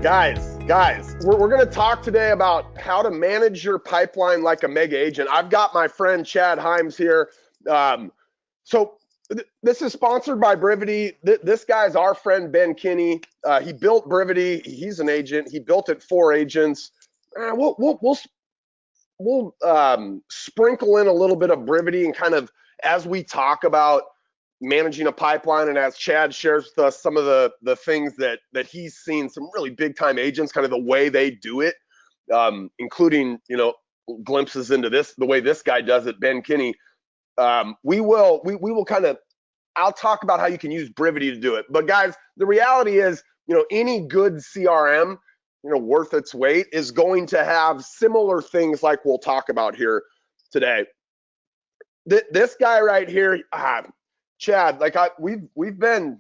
Guys, we're going to talk today about how to manage your pipeline like a mega agent. I've got my friend Chad Hyams here. This is sponsored by Brivity. This guy's our friend Ben Kinney. He built Brivity. He's an agent. He built it for agents. We'll sprinkle in a little bit of Brivity and kind of as we talk about managing a pipeline, and as Chad shares with us some of the things that he's seen some really big time agents, kind of the way they do it, including glimpses into the way this guy does it, Ben Kinney. We will kind of, I'll talk about how you can use Brivity to do it. But guys, the reality is, any good CRM, worth its weight is going to have similar things like we'll talk about here today. This guy right here, Chad, we've been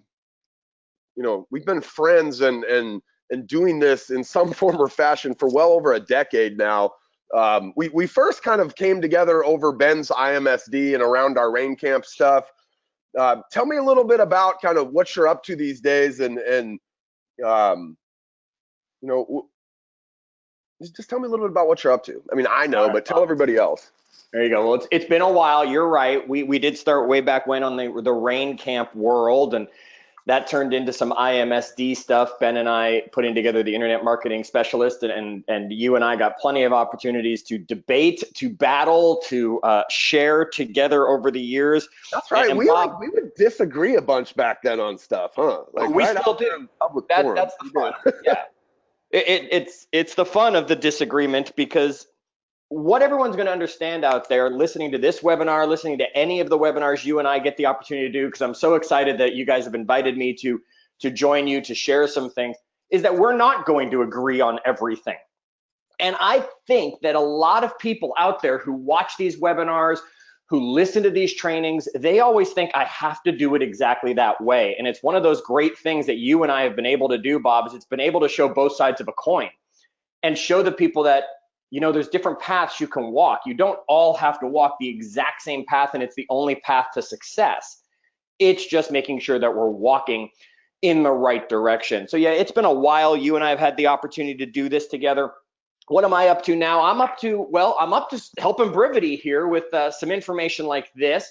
friends and doing this in some form or fashion for well over a decade now. We first kind of came together over Ben's IMSD and around our rain camp stuff. Tell me a little bit about kind of what you're up to these days, and just tell me a little bit about what you're up to. I mean, I know, but tell everybody else. There you go. Well, it's been a while. You're right. We did start way back when on the rain camp world, and that turned into some IMSD stuff. Ben and I putting together the internet marketing specialist, and you and I got plenty of opportunities to debate, to battle, to share together over the years. That's right. And we Bob, would disagree a bunch back then on stuff, huh? We still do. That's the fun. Yeah. It's the fun of the disagreement, because what everyone's going to understand out there listening to this webinar, listening to any of the webinars you and I get the opportunity to do, because I'm so excited that you guys have invited me to join you, to share some things, is that we're not going to agree on everything. And I think that a lot of people out there who watch these webinars, who listen to these trainings, they always think I have to do it exactly that way. And it's one of those great things that you and I have been able to do, Bob, is it's been able to show both sides of a coin and show the people that there's different paths you can walk. You don't all have to walk the exact same path, and it's the only path to success. It's just making sure that we're walking in the right direction. So yeah, it's been a while. You and I have had the opportunity to do this together. What am I up to now? I'm up to helping Brivity here with some information like this.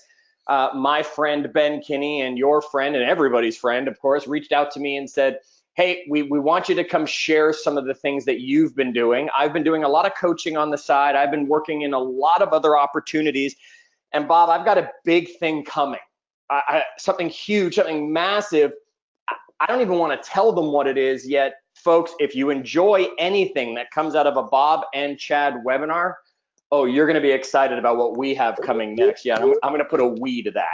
My friend Ben Kinney, and your friend and everybody's friend, of course, reached out to me and said, hey, we want you to come share some of the things that you've been doing. I've been doing a lot of coaching on the side. I've been working in a lot of other opportunities. And Bob, I've got a big thing coming, something huge, something massive. I don't even want to tell them what it is yet. Folks, if you enjoy anything that comes out of a Bob and Chad webinar, you're going to be excited about what we have coming next. Yeah, I'm going to put a we to that.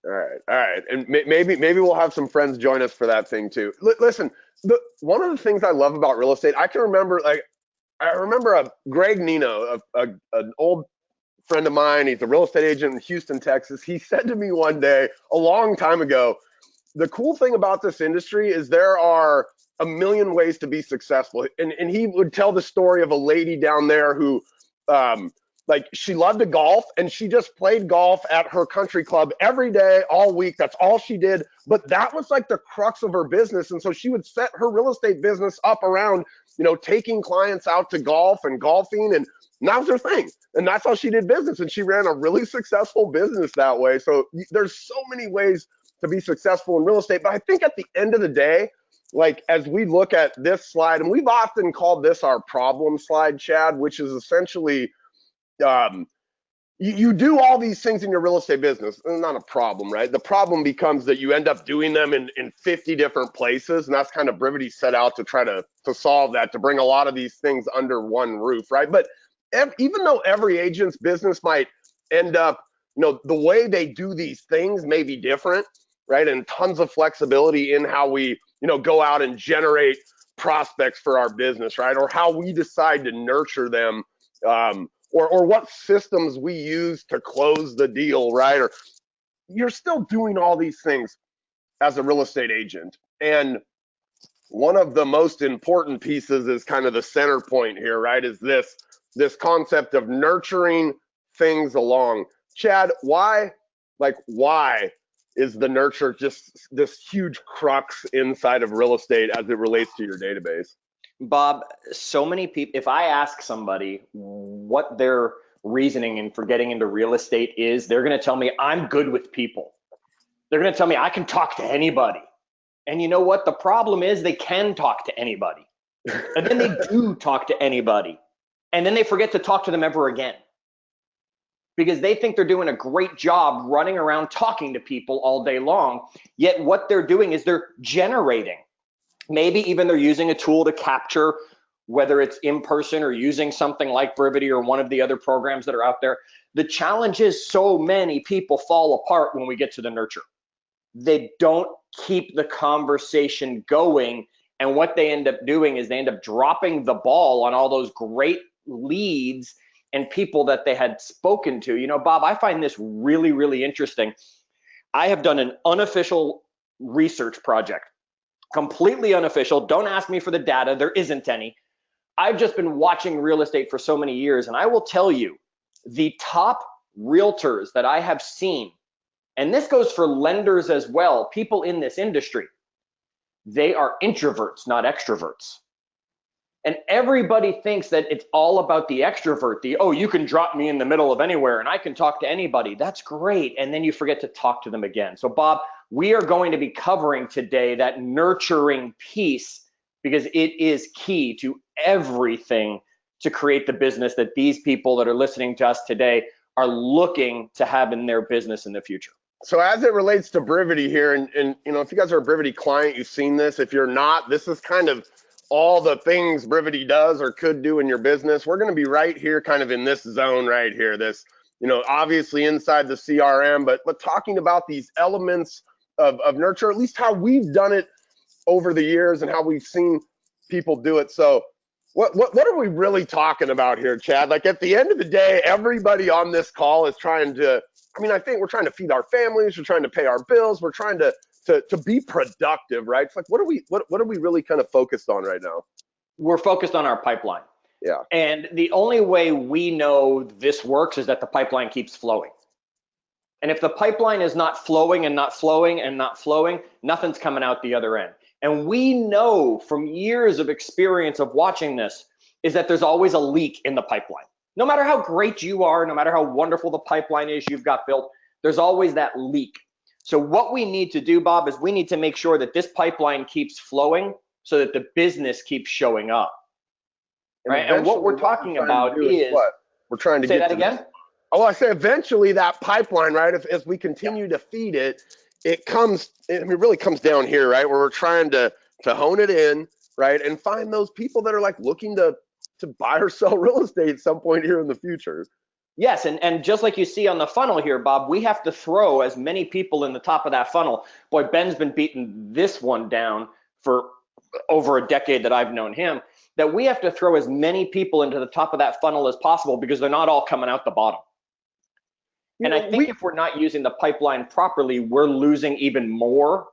All right, and maybe we'll have some friends join us for that thing too. Listen, one of the things I love about real estate, I remember Greg Nino, an old friend of mine. He's a real estate agent in Houston, Texas. He said to me one day, a long time ago, the cool thing about this industry is there are a million ways to be successful. And he would tell the story of a lady down there who, she loved to golf, and she just played golf at her country club every day, all week. That's all she did. But that was like the crux of her business. And so she would set her real estate business up around, taking clients out to golf and golfing. And that was her thing. And that's how she did business. And she ran a really successful business that way. So there's so many ways to be successful in real estate. But I think at the end of the day, as we look at this slide, and we've often called this our problem slide, Chad, which is essentially, you do all these things in your real estate business. It's not a problem, right? The problem becomes that you end up doing them in 50 different places, and that's kind of Brivity set out to try to solve that, to bring a lot of these things under one roof, right? But even though every agent's business might end up, the way they do these things may be different, right? And tons of flexibility in how we, go out and generate prospects for our business, right? Or how we decide to nurture them, or what systems we use to close the deal, right? Or you're still doing all these things as a real estate agent. And one of the most important pieces is kind of the center point here, right? Is this concept of nurturing things along. Chad, why is the nurture just this huge crux inside of real estate as it relates to your database? Bob, so many people, if I ask somebody what their reasoning and for getting into real estate is, they're going to tell me, I'm good with people. They're going to tell me I can talk to anybody. And you know what? The problem is they can talk to anybody. And then they do talk to anybody. And then they forget to talk to them ever again. Because they think they're doing a great job running around talking to people all day long. Yet what they're doing is they're generating. Maybe even they're using a tool to capture, whether it's in person or using something like Brivity or one of the other programs that are out there. The challenge is so many people fall apart when we get to the nurture. They don't keep the conversation going. And what they end up doing is they end up dropping the ball on all those great leads and people that they had spoken to. You know, Bob, I find this really, really interesting. I have done an unofficial research project, completely unofficial. Don't ask me for the data. There isn't any. I've just been watching real estate for so many years. And I will tell you, the top realtors that I have seen, and this goes for lenders as well, people in this industry, they are introverts, not extroverts. And everybody thinks that it's all about the extrovert, oh, you can drop me in the middle of anywhere and I can talk to anybody. That's great. And then you forget to talk to them again. So Bob, we are going to be covering today that nurturing piece because it is key to everything to create the business that these people that are listening to us today are looking to have in their business in the future. So as it relates to Brivity here, and you know, if you guys are a Brivity client, you've seen this. If you're not, this is kind of all the things Brivity does or could do in your business. We're going to be right here, kind of in this zone right here. This, you know, obviously inside the CRM, but talking about these elements of nurture, at least how we've done it over the years and how we've seen people do it. So what are we really talking about here, Chad? Like at the end of the day, everybody on this call is trying to, I mean, I think we're trying to feed our families, we're trying to pay our bills, we're trying to be productive, right? It's like, what are we really kind of focused on right now? We're focused on our pipeline. Yeah. And the only way we know this works is that the pipeline keeps flowing. And if the pipeline is not flowing and not flowing and not flowing, nothing's coming out the other end. And we know from years of experience of watching this is that there's always a leak in the pipeline. No matter how great you are, no matter how wonderful the pipeline is you've got built, there's always that leak. So what we need to do, Bob, is we need to make sure that this pipeline keeps flowing so that the business keeps showing up. Right? And what we're talking about is what? We're trying to say get that again? Oh, I say eventually that pipeline, right? As we continue to feed it, it really comes down here, right? Where we're trying to hone it in, right? And find those people that are like looking to buy or sell real estate at some point here in the future. Yes, and just like you see on the funnel here, Bob, we have to throw as many people in the top of that funnel. Boy, Ben's been beating this one down for over a decade that I've known him, that we have to throw as many people into the top of that funnel as possible because they're not all coming out the bottom. And I think if we're not using the pipeline properly, we're losing even more.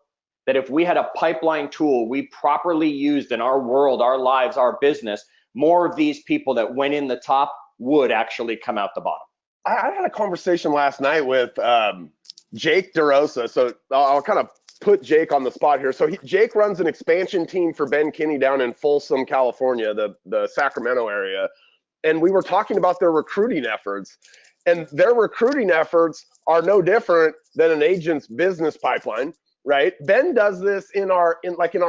That if we had a pipeline tool we properly used in our world, our lives, our business, more of these people that went in the top would actually come out the bottom. I had a conversation last night with Jake DeRosa. So I'll kind of put Jake on the spot here. So Jake runs an expansion team for Ben Kinney down in Folsom, California, the Sacramento area. And we were talking about their recruiting efforts. And their recruiting efforts are no different than an agent's business pipeline, right? Ben does this in our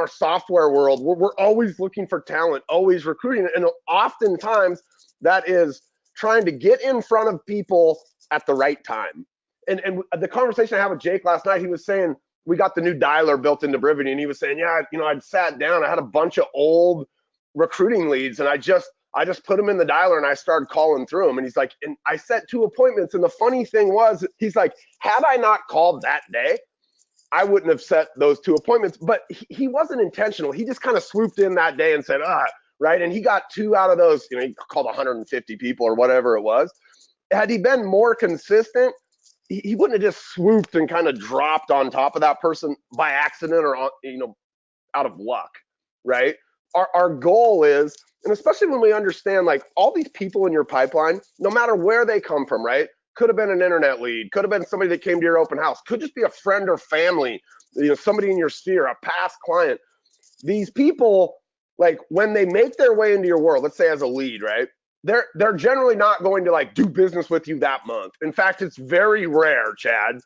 software world. We're always looking for talent, always recruiting. And oftentimes that is trying to get in front of people at the right time. And the conversation I had with Jake last night, he was saying, we got the new dialer built into Brivity, and he was saying, yeah, you know, I'd sat down, I had a bunch of old recruiting leads, and I just put them in the dialer and I started calling through them. And he's like, and I set 2 appointments. And the funny thing was, he's like, had I not called that day, I wouldn't have set those 2 appointments. But he wasn't intentional. He just kind of swooped in that day and said, right. And he got 2 out of those, you know, he called 150 people or whatever it was. Had he been more consistent, he wouldn't have just swooped and kind of dropped on top of that person by accident or, you know, out of luck, right? Our goal is, and especially when we understand like all these people in your pipeline, no matter where they come from, right? Could have been an internet lead, could have been somebody that came to your open house, could just be a friend or family, you know, somebody in your sphere, a past client. These people like when they make their way into your world, let's say as a lead, right? They're generally not going to like do business with you that month. In fact, it's very rare, Chad,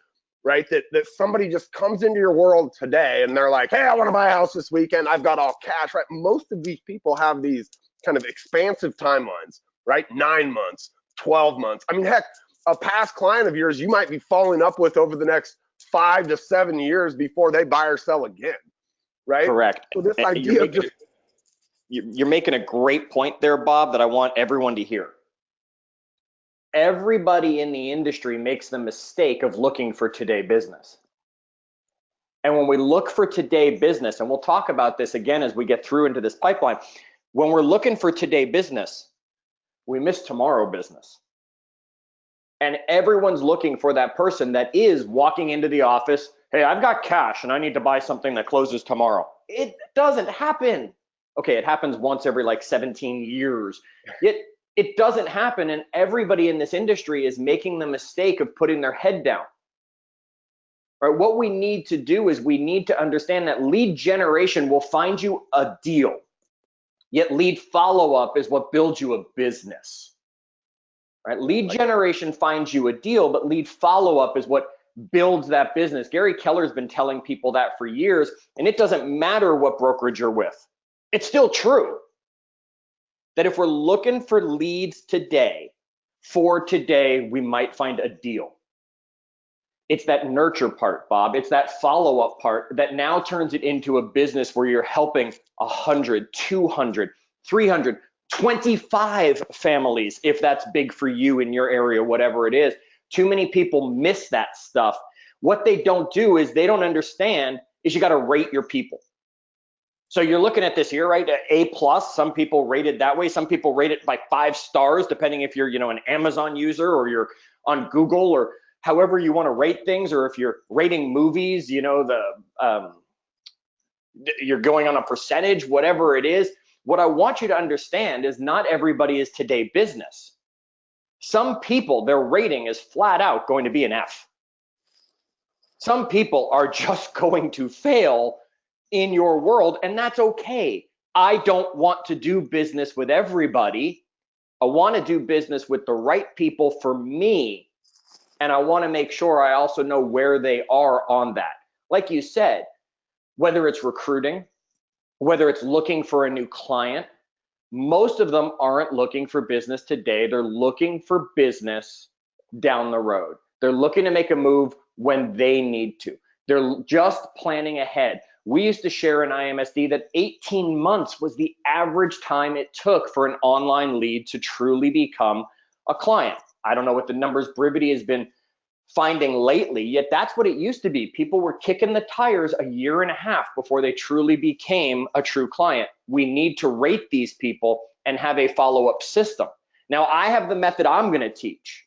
right? That somebody just comes into your world today and they're like, hey, I want to buy a house this weekend. I've got all cash, right? Most of these people have these kind of expansive timelines, right? 9 months, 12 months. I mean, heck, a past client of yours you might be following up with over the next 5 to 7 years before they buy or sell again, right? Correct. So this idea of just you're making a great point there, Bob, that I want everyone to hear. Everybody in the industry makes the mistake of looking for today business. And when we look for today business, and we'll talk about this again as we get through into this pipeline, when we're looking for today business, we miss tomorrow business. And everyone's looking for that person that is walking into the office, hey, I've got cash and I need to buy something that closes tomorrow. It doesn't happen. Okay, it happens once every like 17 years. Yet it doesn't happen, and everybody in this industry is making the mistake of putting their head down. Right? What we need to do is we need to understand that lead generation will find you a deal, yet lead follow-up is what builds you a business. Right? Lead generation finds you a deal, but lead follow-up is what builds that business. Gary Keller's been telling people that for years, and it doesn't matter what brokerage you're with. It's still true that if we're looking for leads today, for today, we might find a deal. It's that nurture part, Bob. It's that follow-up part that now turns it into a business where you're helping 100, 200, 300, 25 families, if that's big for you in your area, whatever it is. Too many people miss that stuff. What they don't do is they don't understand is you got to rate your people. So you're looking at this here, right? A+, some people rate it that way. Some people rate it by 5 stars, depending if you're, an Amazon user or you're on Google or however you want to rate things, or if you're rating movies, you're going on a percentage, whatever it is. What I want you to understand is not everybody is today business. Some people, their rating is flat out going to be an F. Some people are just going to fail in your world, and that's okay. I don't want to do business with everybody. I want to do business with the right people for me, and I want to make sure I also know where they are on that. Like you said, whether it's recruiting, whether it's looking for a new client, most of them aren't looking for business today. They're looking for business down the road. They're looking to make a move when they need to. They're just planning ahead. We used to share in IMSD that 18 months was the average time it took for an online lead to truly become a client. I don't know what the numbers Brivity has been finding lately, yet that's what it used to be. People were kicking the tires a year and a half before they truly became a true client. We need to rate these people and have a follow-up system. Now, I have the method I'm going to teach.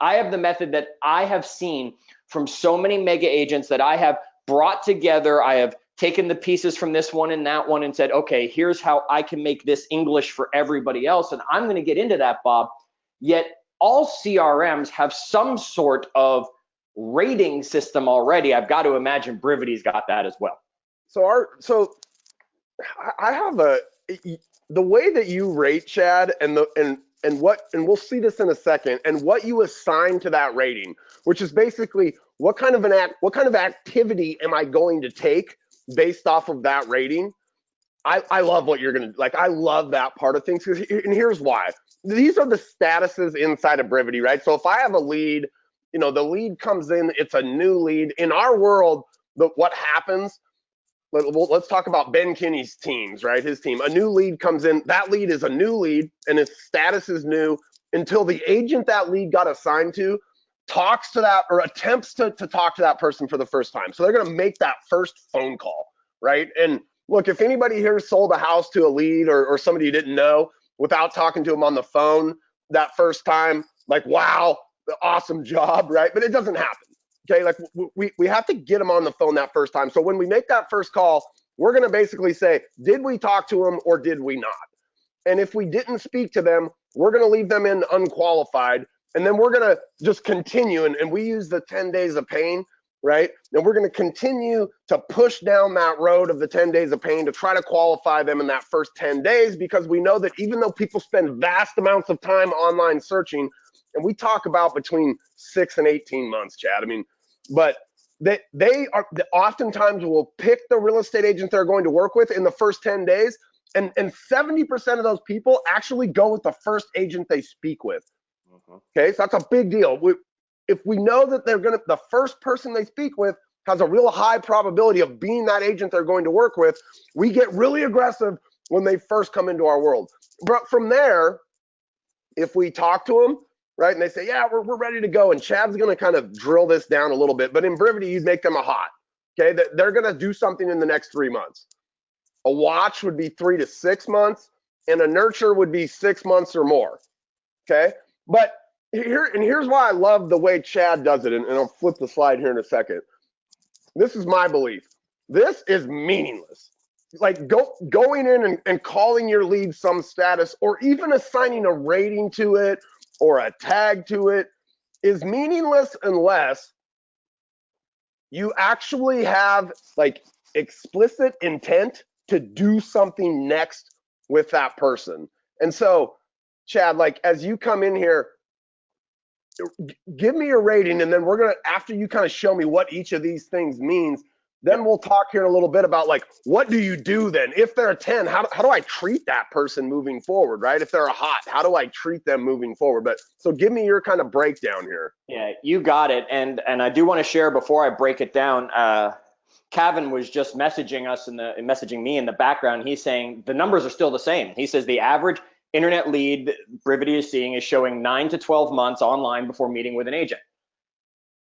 I have the method that I have seen from so many mega agents that I have brought together. I have taken the pieces from this one and that one and said, okay, here's how I can make this English for everybody else. And I'm going to get into that, Bob. Yet all CRMs have some sort of rating system already. I've got to imagine Brivity's got that as well. So I have the way that you rate, Chad, and we'll see this in a second, and what you assign to that rating, which is basically what kind of activity am I going to take based off of that rating. I love what you're gonna like. I love that part of things, and here's why. These are the statuses inside of Brivity, right? So if I have a lead, the lead comes in, it's a new lead. In our world, what happens? Let's talk about Ben Kinney's teams, right? His team. A new lead comes in. That lead is a new lead, and its status is new until the agent that lead got assigned to talks to that or attempts to talk to that person for the first time. So they're going to make that first phone call, right? And look, if anybody here sold a house to a lead or somebody you didn't know without talking to them on the phone that first time, like, wow, awesome job, right? But it doesn't happen. Okay, like we have to get them on the phone that first time. So when we make that first call, we're going to basically say, did we talk to them or did we not? And if we didn't speak to them, we're going to leave them in unqualified. And then we're going to just continue. And we use the 10 days of pain. right? And we're going to continue to push down that road of the 10 days of pain to try to qualify them in that first 10 days, because we know that even though people spend vast amounts of time online searching, and we talk about between 6 and 18 months, Chad, I mean, but they are oftentimes will pick the real estate agent they're going to work with in the first 10 days. And 70% of those people actually go with the first agent they speak with. Okay, so that's a big deal. If we know that the first person they speak with has a real high probability of being that agent they're going to work with, we get really aggressive when they first come into our world. But from there, if we talk to them, right, and they say, yeah, we're ready to go, and Chad's going to kind of drill this down a little bit, but in brevity, you'd make them a hot. Okay, they're going to do something in the next 3 months. A watch would be 3 to 6 months, and a nurture would be 6 months or more. Okay, but here's why I love the way Chad does it, and I'll flip the slide here in a second. This is my belief. This is meaningless. Like going in and calling your lead some status, or even assigning a rating to it or a tag to it, is meaningless unless you actually have like explicit intent to do something next with that person. And so, Chad, like as you come in here, give me a rating, and then we're gonna, after you kind of show me what each of these things means, then we'll talk here in a little bit about like, what do you do then? If they're a 10, how do I treat that person moving forward, right? If they're a hot, how do I treat them moving forward? But so give me your kind of breakdown here. Yeah, you got it. And I do want to share before I break it down. Kevin was just messaging us messaging me in the background. He's saying the numbers are still the same. He says the average internet lead Brivity is seeing is showing 9 to 12 months online before meeting with an agent.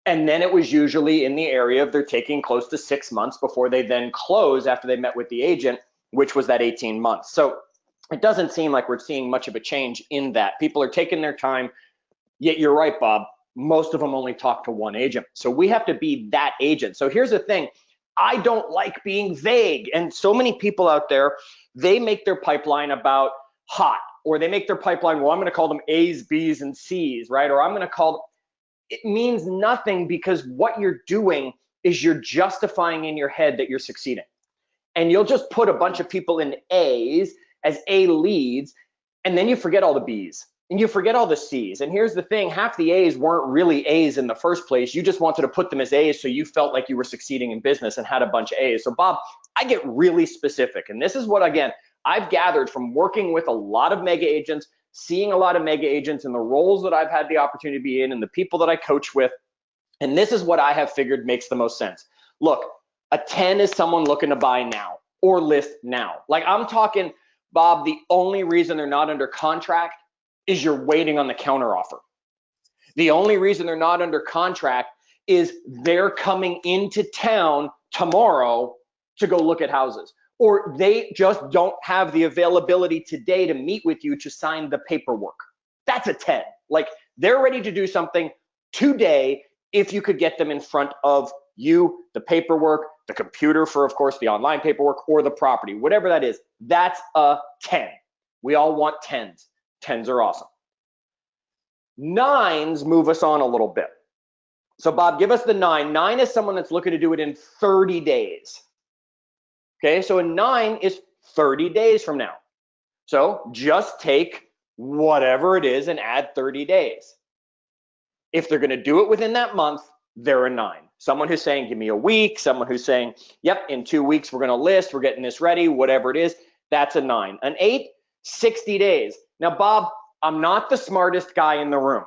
And then it was usually in the area of they're taking close to 6 months before they then close after they met with the agent, which was that 18 months. So it doesn't seem like we're seeing much of a change in that. People are taking their time. Yet you're right, Bob. Most of them only talk to one agent. So we have to be that agent. So here's the thing. I don't like being vague. And so many people out there, they make their pipeline about hot, or they make their pipeline, well, I'm going to call them A's, B's, and C's, right? Or I'm going to call, it means nothing, because what you're doing is you're justifying in your head that you're succeeding. And you'll just put a bunch of people in A's as A leads, and then you forget all the B's. And you forget all the C's. And here's the thing, half the A's weren't really A's in the first place. You just wanted to put them as A's so you felt like you were succeeding in business and had a bunch of A's. So Bob, I get really specific. And this is what, again, I've gathered from working with a lot of mega agents, seeing a lot of mega agents in the roles that I've had the opportunity to be in and the people that I coach with. And this is what I have figured makes the most sense. Look, a 10 is someone looking to buy now or list now. Like I'm talking, Bob, the only reason they're not under contract is you're waiting on the counteroffer. The only reason they're not under contract is they're coming into town tomorrow to go look at houses, or they just don't have the availability today to meet with you to sign the paperwork. That's a 10. Like they're ready to do something today if you could get them in front of you, the paperwork, the computer for, of course, the online paperwork, or the property, whatever that is. That's a 10. We all want 10s. 10s are awesome. 9s move us on a little bit. So Bob, give us the 9. 9 is someone that's looking to do it in 30 days. Okay, so a 9 is 30 days from now. So just take whatever it is and add 30 days. If they're gonna do it within that month, they're a 9. Someone who's saying, give me a week, someone who's saying, yep, in 2 weeks, we're gonna list, we're getting this ready, whatever it is, that's a 9. An 8, 60 days. Now, Bob, I'm not the smartest guy in the room.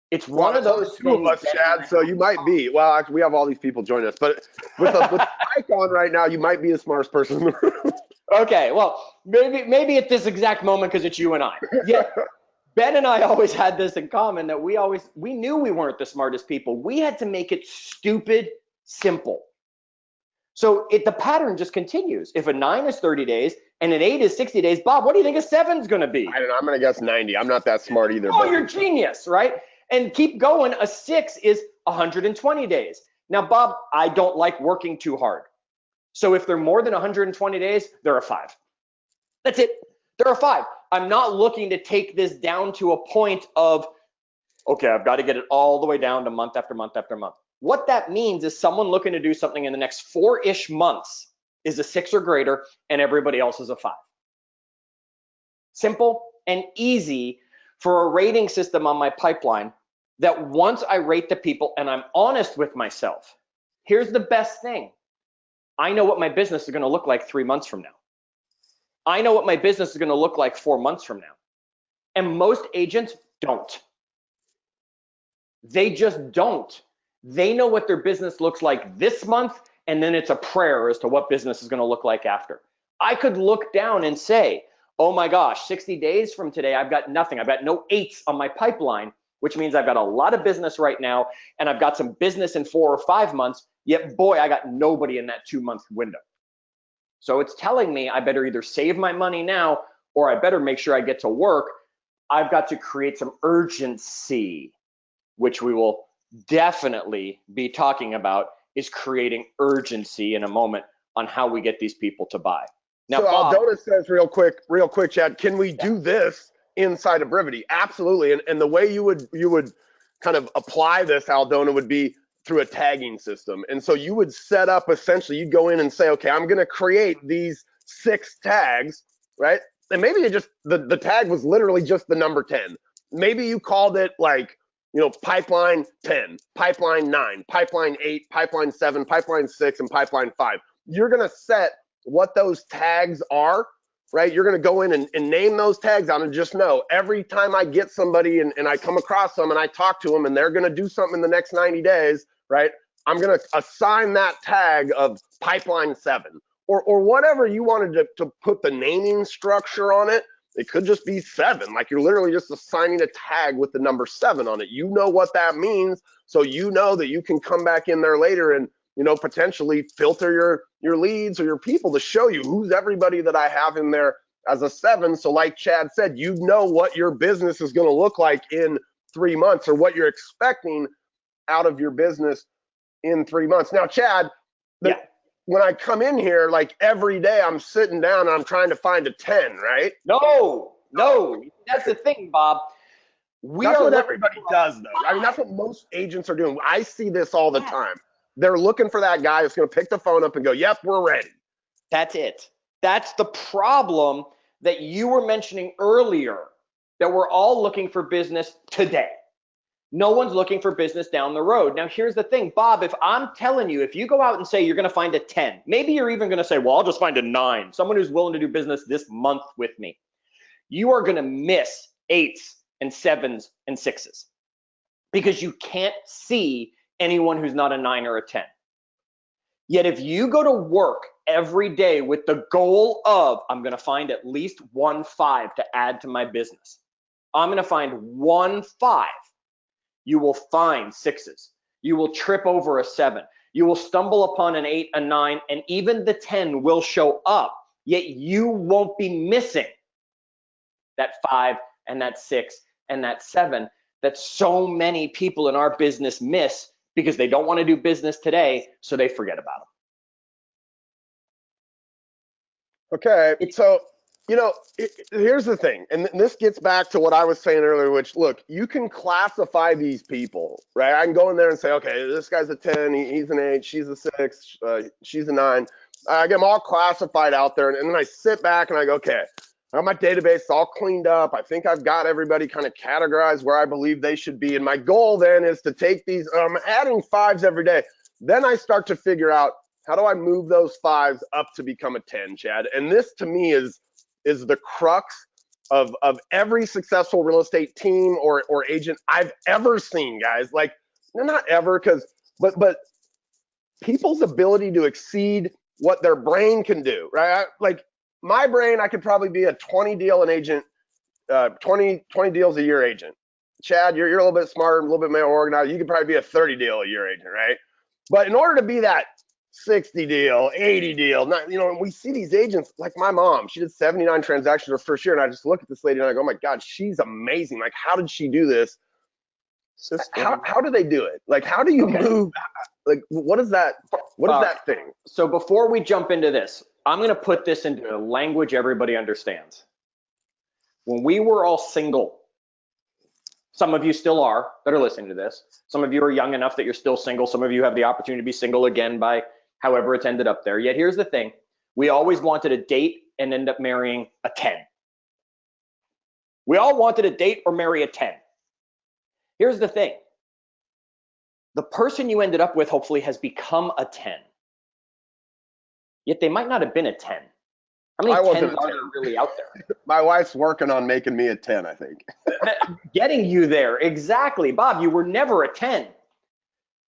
It's one of those two of us, Chad, so you might be. Well, actually, we have all these people joining us, but with the mic on right now, you might be the smartest person in the room. Okay, well, maybe at this exact moment because it's you and I. Yeah, Ben and I always had this in common, that we knew we weren't the smartest people. We had to make it stupid simple. So the pattern just continues. If a 9 is 30 days and an 8 is 60 days, Bob, what do you think a 7 is going to be? I don't know. I'm going to guess 90. I'm not that smart either. Oh, you're genius, right? And keep going. A 6 is 120 days. Now, Bob, I don't like working too hard. So if they're more than 120 days, they're a 5. That's it. They're a 5. I'm not looking to take this down to a point of, okay, I've got to get it all the way down to month after month after month. What that means is someone looking to do something in the next 4-ish months is a 6 or greater, and everybody else is a 5. Simple and easy for a rating system on my pipeline that once I rate the people and I'm honest with myself, here's the best thing. I know what my business is going to look like 3 months from now. I know what my business is going to look like 4 months from now. And most agents don't. They just don't. They know what their business looks like this month, and then it's a prayer as to what business is going to look like after. I could look down and say, oh my gosh, 60 days from today, I've got nothing. I've got no 8s on my pipeline, which means I've got a lot of business right now, and I've got some business in 4 or 5 months, yet boy, I got nobody in that 2-month window. So it's telling me I better either save my money now, or I better make sure I get to work. I've got to create some urgency, which we will definitely be talking about, is creating urgency in a moment on how we get these people to buy. Now, so Bob, Aldona says real quick, Chad, can we do this inside of Brivity? Absolutely. And the way you would kind of apply this, Aldona, would be through a tagging system. And so you would set up, essentially, you'd go in and say, okay, I'm going to create these 6 tags, right? And maybe it just, the tag was literally just the number 10. Maybe you called it like, you know, pipeline 10, pipeline 9, pipeline 8, pipeline 7, pipeline 6, and pipeline 5. You're going to set what those tags are, right? You're going to go in and name those tags out, and just know every time I get somebody and I come across them and I talk to them and they're going to do something in the next 90 days, right? I'm going to assign that tag of pipeline 7 or whatever you wanted to put the naming structure on it. It could just be 7. Like, you're literally just assigning a tag with the number 7 on it. You know what that means. So you know that you can come back in there later and, you know, potentially filter your leads or your people to show you who's everybody that I have in there as a 7. So like Chad said, you know what your business is going to look like in 3 months, or what you're expecting out of your business in 3 months. Now, Chad, when I come in here, like every day I'm sitting down and I'm trying to find a 10, right? No. That's the thing, Bob. That's what everybody does, though. I mean, that's what most agents are doing. I see this all the time. They're looking for that guy that's going to pick the phone up and go, yep, we're ready. That's it. That's the problem that you were mentioning earlier, that we're all looking for business today. No one's looking for business down the road. Now, here's the thing, Bob, if I'm telling you, if you go out and say you're going to find a 10, maybe you're even going to say, well, I'll just find a 9, someone who's willing to do business this month with me. You are going to miss 8s and 7s and 6s because you can't see anyone who's not a 9 or a 10. Yet if you go to work every day with the goal of, I'm going to find at least 1 5 to add to my business, I'm going to find 1 5, you will find 6s. You will trip over a 7. You will stumble upon an 8, a 9, and even the 10 will show up. Yet you won't be missing that 5 and that 6 and that 7 that so many people in our business miss because they don't want to do business today, so they forget about them. Okay, so, you know, here's the thing, and this gets back to what I was saying earlier, which, look, you can classify these people, right? I can go in there and say, okay, this guy's a 10, he's an 8, she's a 6, she's a 9. I get them all classified out there, and then I sit back and I go, okay, I got my database all cleaned up. I think I've got everybody kind of categorized where I believe they should be. And my goal then is to take these, I'm adding 5s every day. Then I start to figure out, how do I move those 5s up to become a 10, Chad? And this to me is the crux of every successful real estate team or agent I've ever seen, guys. Like, not ever, but people's ability to exceed what their brain can do, right? Like, my brain, I could probably be a 20 deal an agent, 20 deals a year agent. Chad, you're a little bit smarter, a little bit more organized. You could probably be a 30 deal a year agent, right? But in order to be that 60 deal, 80 deal, you know, we see these agents like my mom. She did 79 transactions her first year, and I just look at this lady and I go, oh my God, she's amazing. Like, how did she do this? How do they do it? Like, how do you move? Like, what is that? What is that thing? So before we jump into this, I'm going to put this into a language everybody understands. When we were all single Some of you still are that are listening to this. Some of you are young enough that you're still single. Some of you have the opportunity to be single again by however it's ended up there. Yet here's the thing. We always wanted to date and end up marrying a 10. We all wanted to date or marry a 10. Here's the thing. The person you ended up with hopefully has become a 10. Yet they might not have been a 10. How many 10s are there really out there? My wife's working on making me a 10, I think. Getting you there. Exactly. Bob, you were never a 10.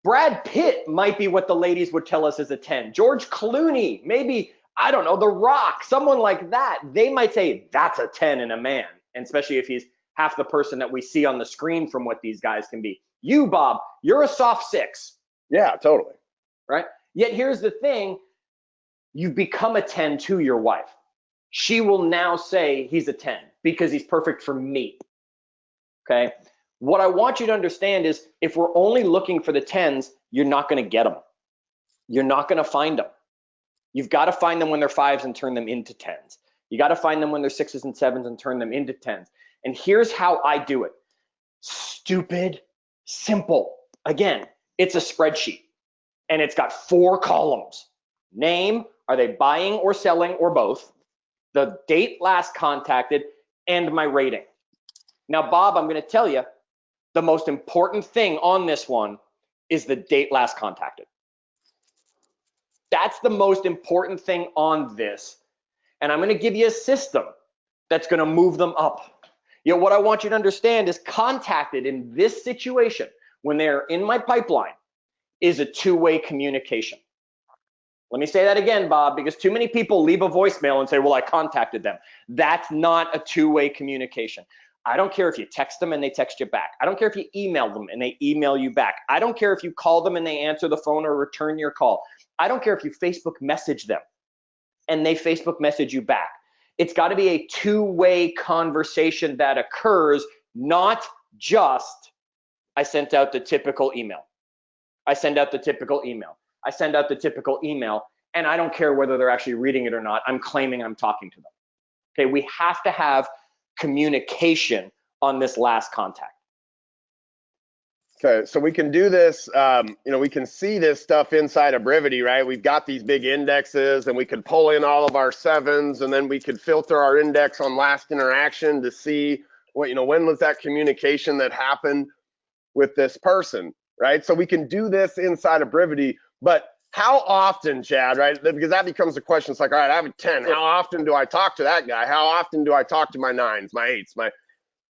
Brad Pitt might be what the ladies would tell us is a 10. George Clooney, maybe, I don't know, The Rock, someone like that. They might say that's a 10 in a man, and especially if he's half the person that we see on the screen from what these guys can be. You, Bob, you're a soft 6. Yeah, totally. Right? Yet here's the thing. You've become a 10 to your wife. She will now say he's a 10 because he's perfect for me. Okay? What I want you to understand is if we're only looking for the 10s, you're not going to get them. You're not going to find them. You've got to find them when they're 5s and turn them into 10s. You got to find them when they're 6s and 7s and turn them into 10s. And here's how I do it. Stupid, simple. Again, it's a spreadsheet and it's got 4 columns. Name, are they buying or selling or both? The date last contacted, and my rating. Now, Bob, I'm going to tell you, the most important thing on this one is the date last contacted. That's the most important thing on this. And I'm going to give you a system that's going to move them up. Yet what I want you to understand is contacted in this situation, when they're in my pipeline, is a two-way communication. Let me say that again, Bob, because too many people leave a voicemail and say, well, I contacted them. That's not a two-way communication. I don't care if you text them and they text you back. I don't care if you email them and they email you back. I don't care if you call them and they answer the phone or return your call. I don't care if you Facebook message them and they Facebook message you back. It's got to be a two-way conversation that occurs, not just I sent out the typical email. I send out the typical email. I send out the typical email, and I don't care whether they're actually reading it or not. I'm claiming I'm talking to them. Okay, we have to have communication on this last contact. Okay, so we can do this, we can see this stuff inside of Brivity, right? We've got these big indexes, and we could pull in all of our 7s, and then we could filter our index on last interaction to see what, when was that communication that happened with this person, right? So we can do this inside of Brivity, but how often, Chad, right? Because that becomes the question. It's like, all right, I have a 10. How often do I talk to that guy? How often do I talk to my 9s, my 8s, my...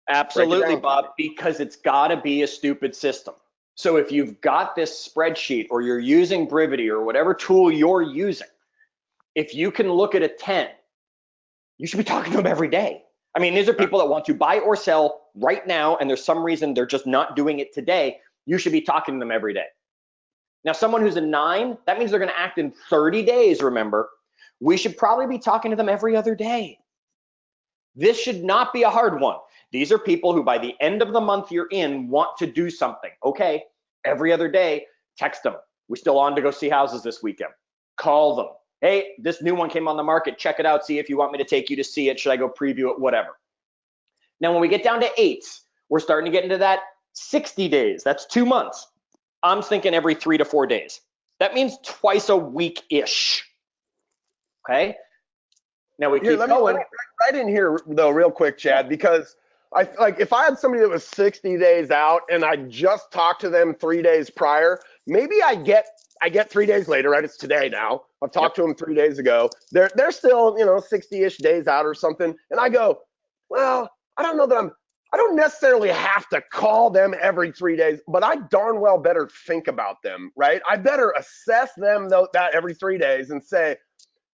Absolutely, Bob, because it's got to be a stupid system. So if you've got this spreadsheet or you're using Brivity or whatever tool you're using, if you can look at a 10, you should be talking to them every day. I mean, these are people that want to buy or sell right now, and there's some reason they're just not doing it today. You should be talking to them every day. Now, someone who's a 9, that means they're going to act in 30 days, remember. We should probably be talking to them every other day. This should not be a hard one. These are people who by the end of the month you're in want to do something. Okay, every other day, text them. We're still on to go see houses this weekend. Call them. Hey, this new one came on the market. Check it out. See if you want me to take you to see it. Should I go preview it? Whatever. Now, when we get down to 8s, we're starting to get into that 60 days. That's 2 months. I'm thinking every 3 to 4 days. That means twice a week-ish. Okay? Now we keep going. Right in here, though, real quick, Chad, because if I had somebody that was 60 days out and I just talked to them 3 days prior, maybe I get 3 days later, right? It's today now. I've talked to them 3 days ago. They're still, 60-ish days out or something. And I go, well, I don't know that I don't necessarily have to call them every 3 days, but I darn well better think about them, right? I better assess them that every 3 days and say,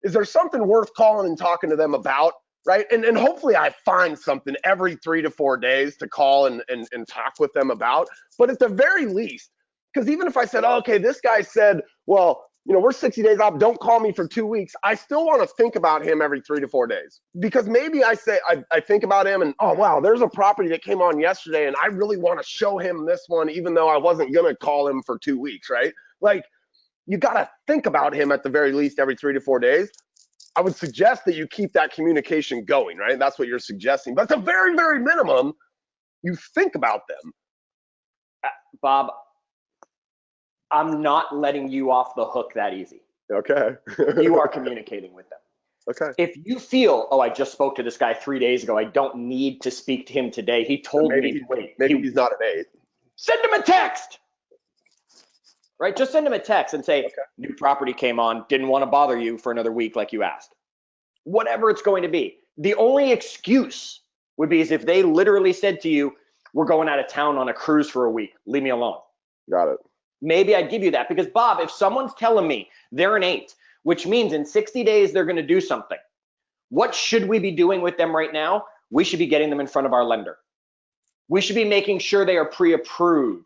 is there something worth calling and talking to them about, right? And hopefully I find something every 3 to 4 days to call and talk with them about. But at the very least, because even if I said, oh, okay, this guy said, well, we're 60 days off, don't call me for 2 weeks, I still want to think about him every 3 to 4 days. Because maybe I say, I think about him and, oh, wow, there's a property that came on yesterday and I really want to show him this one, even though I wasn't going to call him for 2 weeks, right? Like, you got to think about him at the very least every 3 to 4 days. I would suggest that you keep that communication going, right? That's what you're suggesting. But at the very, very minimum, You think about them. Bob, I'm not letting you off the hook that easy. Okay. You are communicating with them. Okay. If you feel, oh, I just spoke to this guy 3 days ago, I don't need to speak to him today. He told me to wait. Maybe he's not an 8. Send him a text. Right? Just send him a text and say, new property came on, didn't want to bother you for another week like you asked. Whatever it's going to be. The only excuse would be is if they literally said to you, we're going out of town on a cruise for a week, leave me alone. Got it. Maybe I'd give you that, because Bob, if someone's telling me they're an 8, which means in 60 days they're going to do something, what should we be doing with them right now? We should be getting them in front of our lender. We should be making sure they are pre-approved.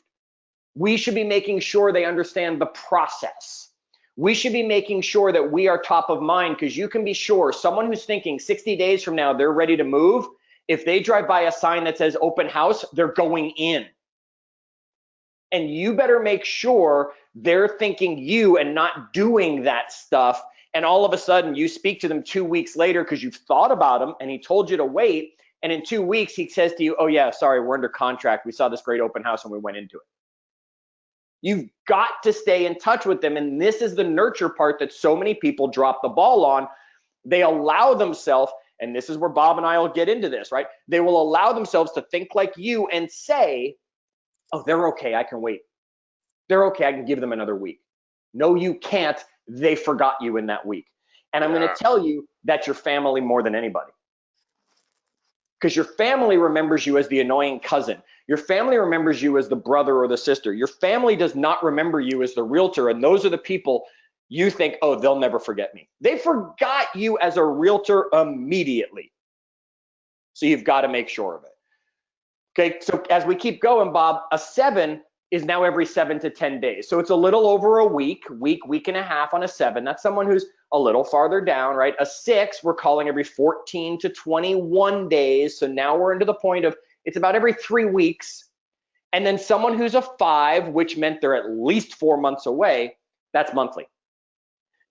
We should be making sure they understand the process. We should be making sure that we are top of mind, because you can be sure someone who's thinking 60 days from now they're ready to move, if they drive by a sign that says open house, they're going in. And you better make sure they're thinking you and not doing that stuff. And all of a sudden you speak to them 2 weeks later because you've thought about him and he told you to wait. And in 2 weeks he says to you, oh yeah, sorry, we're under contract. We saw this great open house and we went into it. You've got to stay in touch with them. And this is the nurture part that so many people drop the ball on. They allow themselves, and this is where Bob and I will get into this, right? They will allow themselves to think like you and say, oh, they're okay, I can wait. They're okay, I can give them another week. No, you can't. They forgot you in that week. And I'm going to tell you that's your family more than anybody. Because your family remembers you as the annoying cousin. Your family remembers you as the brother or the sister. Your family does not remember you as the realtor. And those are the people you think, oh, they'll never forget me. They forgot you as a realtor immediately. So you've got to make sure of it. Okay, so as we keep going, Bob, a 7 is now every 7 to 10 days. So it's a little over a week and a half on a 7. That's someone who's a little farther down, right? A 6, we're calling every 14 to 21 days. So now we're into the point of it's about every 3 weeks. And then someone who's a 5, which meant they're at least 4 months away, that's monthly.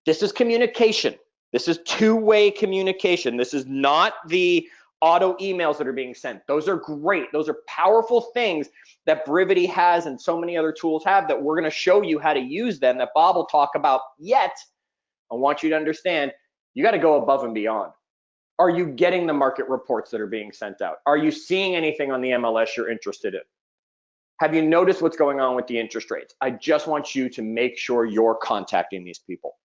This is communication. This is two-way communication. This is not the auto emails that are being sent. Those are great. Those are powerful things that Brivity has and so many other tools have that we're going to show you how to use them, that Bob will talk about. Yet, I want you to understand, you got to go above and beyond. Are you getting the market reports that are being sent out? Are you seeing anything on the MLS you're interested in? Have you noticed what's going on with the interest rates? I just want you to make sure you're contacting these people.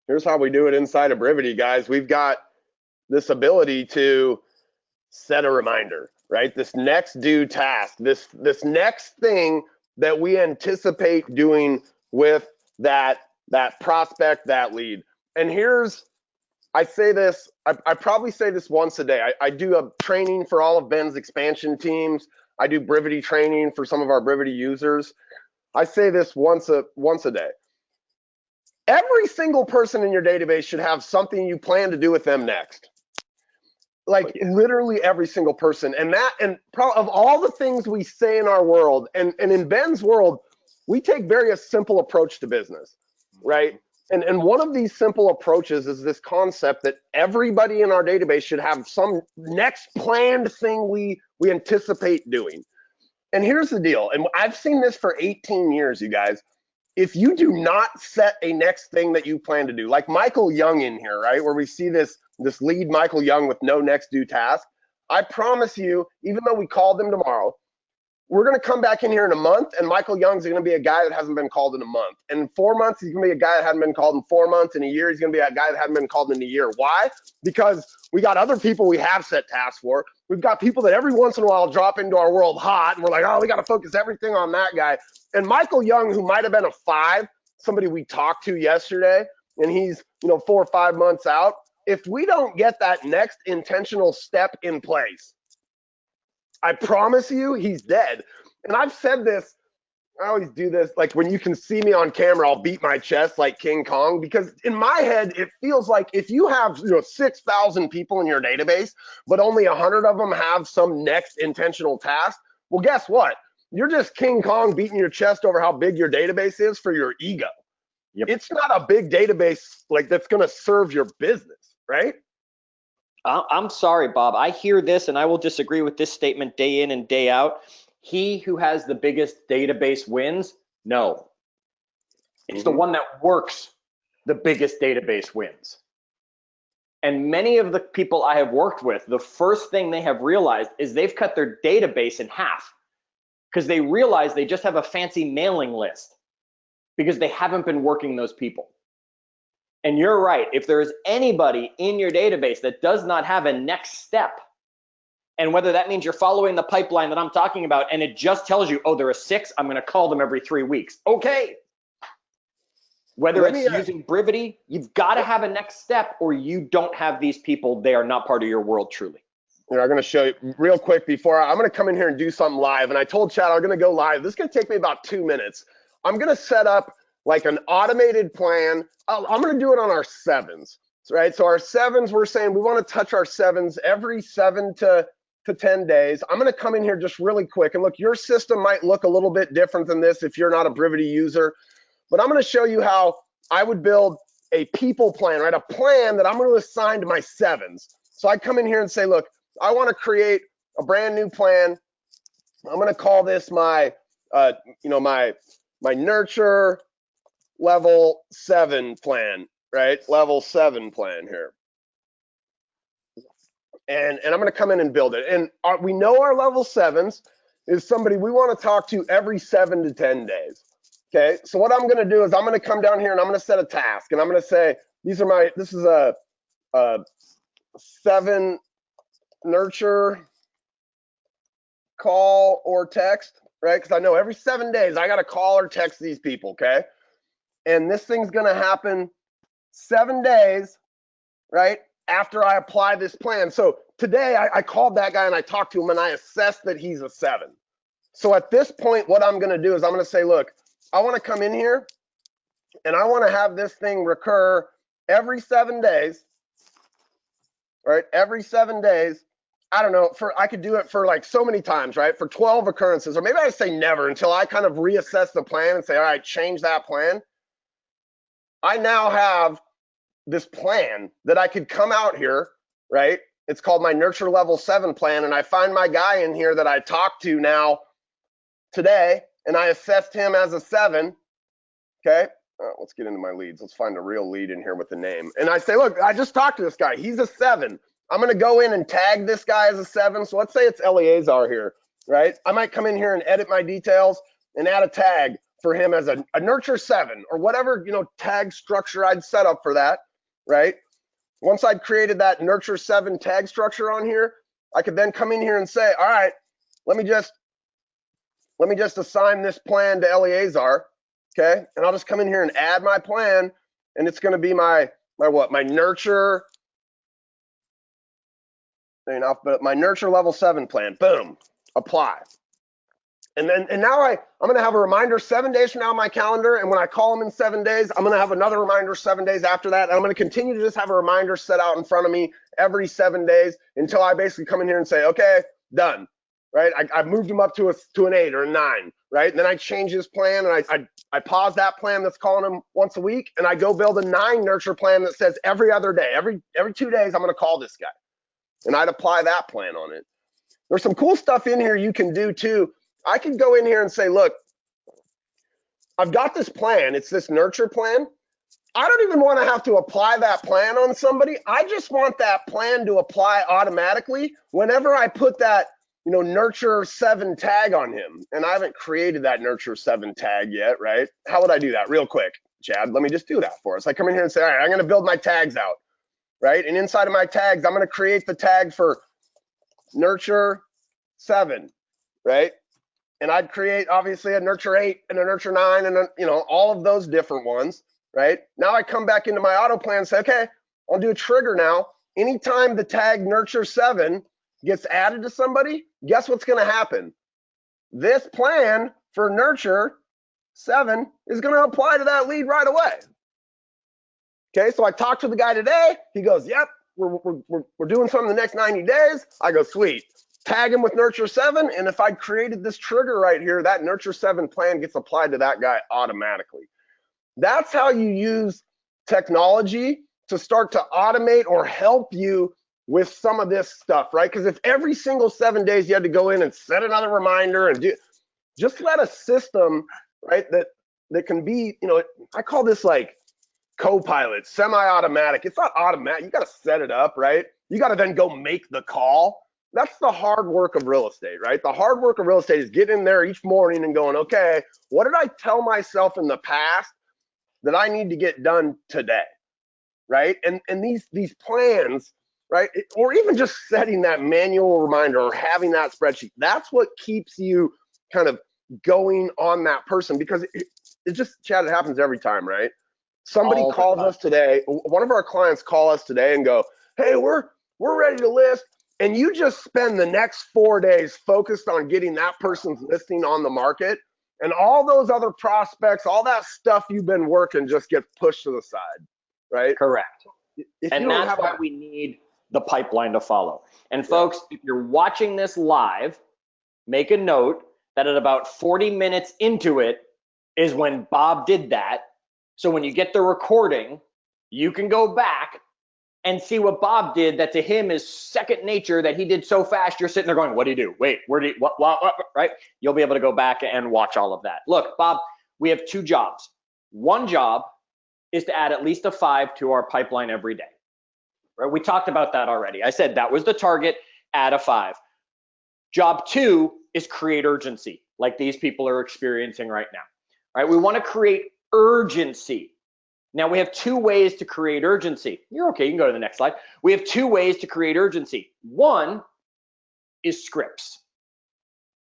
Here's how we do it inside of Brivity, guys. We've got this ability to set a reminder, right? This next due task, this next thing that we anticipate doing with that prospect, that lead. And here's, I say this, I probably say this once a day. I do a training for all of Ben's expansion teams. I do Brivity training for some of our Brivity users. I say this once a day. Every single person in your database should have something you plan to do with them next. Like literally every single person. And of all the things we say in our world, and in Ben's world, we take very a simple approach to business, right? And one of these simple approaches is this concept that everybody in our database should have some next planned thing we anticipate doing. And here's the deal, and I've seen this for 18 years, you guys. If you do not set a next thing that you plan to do, like Michael Young in here, right, where we see this lead Michael Young with no next due task, I promise you, even though we called them tomorrow, we're going to come back in here in a month, and Michael Young's going to be a guy that hasn't been called in a month. And in 4 months, he's going to be a guy that hadn't been called in 4 months. In a year, he's going to be a guy that hadn't been called in a year. Why? Because we got other people we have set tasks for. We've got people that every once in a while drop into our world hot, and we're like, oh, we got to focus everything on that guy. And Michael Young, who might have been a 5, somebody we talked to yesterday, and he's 4 or 5 months out, if we don't get that next intentional step in place, I promise you he's dead. And I've said this, I always do this, like when you can see me on camera, I'll beat my chest like King Kong, because in my head, it feels like if you have 6,000 people in your database, but only 100 of them have some next intentional task, well, guess what? You're just King Kong beating your chest over how big your database is for your ego. Yep. It's not a big database like that's going to serve your business, right? I'm sorry, Bob. I hear this and I will disagree with this statement day in and day out. He who has the biggest database wins. No, it's the one that works the biggest database wins. And many of the people I have worked with, the first thing they have realized is they've cut their database in half because they realize they just have a fancy mailing list because they haven't been working those people. And you're right. If there is anybody in your database that does not have a next step, and whether that means you're following the pipeline that I'm talking about, and it just tells you, oh, they're a 6, I'm going to call them every 3 weeks. Okay. Whether it's using Brivity, you've got to have a next step, or you don't have these people. They are not part of your world truly. I'm going to show you real quick before I'm going to come in here and do something live. And I told Chad I'm going to go live. This is going to take me about 2 minutes. I'm going to set up like an automated plan. I'm going to do it on our 7s, right? So our 7s, we're saying we want to touch our 7s every 7 to 10 days. I'm going to come in here just really quick. And look, your system might look a little bit different than this if you're not a Brivity user. But I'm going to show you how I would build a people plan, right? A plan that I'm going to assign to my 7s. So I come in here and say, look, I want to create a brand new plan. I'm going to call this my, my nurture level 7 plan, right? Level 7 plan here. And I'm going to come in and build it. And we know our level 7s is somebody we want to talk to every 7 to 10 days. Okay, so what I'm going to do is I'm going to come down here and I'm going to set a task. And I'm going to say, this is a 7 nurture call or text, right? Because I know every 7 days I got to call or text these people, okay? And this thing's going to happen 7 days, right, after I apply this plan. So today I called that guy and I talked to him and I assessed that he's a 7. So at this point, what I'm going to do is I'm going to say, look, I want to come in here and I want to have this thing recur every 7 days, right? Every 7 days. I don't know, I could do it for like so many times, right? For 12 occurrences, or maybe I say never until I kind of reassess the plan and say, all right, change that plan. I now have this plan that I could come out here, right? It's called my nurture level 7 plan. And I find my guy in here that I talked to now today, and I assessed him as a 7. Okay. Let's get into my leads. Let's find a real lead in here with the name. And I say, look, I just talked to this guy. He's a 7. I'm going to go in and tag this guy as a 7. So let's say it's Eleazar here, right? I might come in here and edit my details and add a tag for him as a nurture 7 or whatever, tag structure I'd set up for that, right? Once I'd created that nurture 7 tag structure on here, I could then come in here and say, all right, let me just assign this plan to Eleazar, okay? And I'll just come in here and add my plan, and it's going to be my nurture, my nurture level 7 plan. Boom, apply. And now I'm going to have a reminder 7 days from now on my calendar, and when I call them in 7 days, I'm going to have another reminder 7 days after that, and I'm going to continue to just have a reminder set out in front of me every 7 days until I basically come in here and say, okay, done. Right, I moved him up to an 8 or a 9, right? And then I change his plan, and I pause that plan that's calling him once a week, and I go build a 9 nurture plan that says every other day, every 2 days, I'm going to call this guy, and I'd apply that plan on it. There's some cool stuff in here you can do too. I can go in here and say, look, I've got this plan. It's this nurture plan. I don't even want to have to apply that plan on somebody. I just want that plan to apply automatically whenever I put that nurture 7 tag on him. And I haven't created that nurture 7 tag yet, right? How would I do that real quick? Chad, let me just do that for us. I come in here and say, all right, I'm going to build my tags out, right? And inside of my tags, I'm going to create the tag for nurture 7, right? And I'd create obviously a nurture 8 and a nurture 9 and all of those different ones, right? Now I come back into my auto plan and say, okay, I'll do a trigger now. Anytime the tag nurture 7 gets added to somebody, guess what's going to happen? This plan for nurture 7 is going to apply to that lead right away. Okay, so I talked to the guy today. He goes, yep, we're doing something the next 90 days. I go, sweet. Tag him with nurture 7, and if I created this trigger right here, that nurture 7 plan gets applied to that guy automatically. That's how you use technology to start to automate or help you with some of this stuff, right? Because if every single 7 days you had to go in and set another reminder and just let a system, right, that can be, I call this like co-pilot, semi-automatic. It's not automatic. You got to set it up, right? You got to then go make the call. That's the hard work of real estate, right? The hard work of real estate is getting in there each morning and going, okay, what did I tell myself in the past that I need to get done today, right? And these plans, right? Or even just setting that manual reminder or having that spreadsheet. That's what keeps you kind of going on that person, because it just, Chad, it happens every time, right? Somebody calls us today. One of our clients call us today and go, hey, we're ready to list. And you just spend the next 4 days focused on getting that person's listing on the market. And all those other prospects, all that stuff you've been working just gets pushed to the side, right? Correct. And that's why we need the pipeline to follow. And folks, if you're watching this live, make a note that at about 40 minutes into it is when Bob did that. So when you get the recording, you can go back and see what Bob did that to him is second nature, that he did so fast. You're sitting there going, what do you do? Wait, where do you, what, right? You'll be able to go back and watch all of that. Look, Bob, we have 2 jobs. One job is to add at least a 5 to our pipeline every day, right? We talked about that already. I said that was the target, add a 5. Job 2 is create urgency, like these people are experiencing right now, right? We want to create urgency. Now we have 2 ways to create urgency. You're okay, you can go to the next slide. We have 2 ways to create urgency. One is scripts.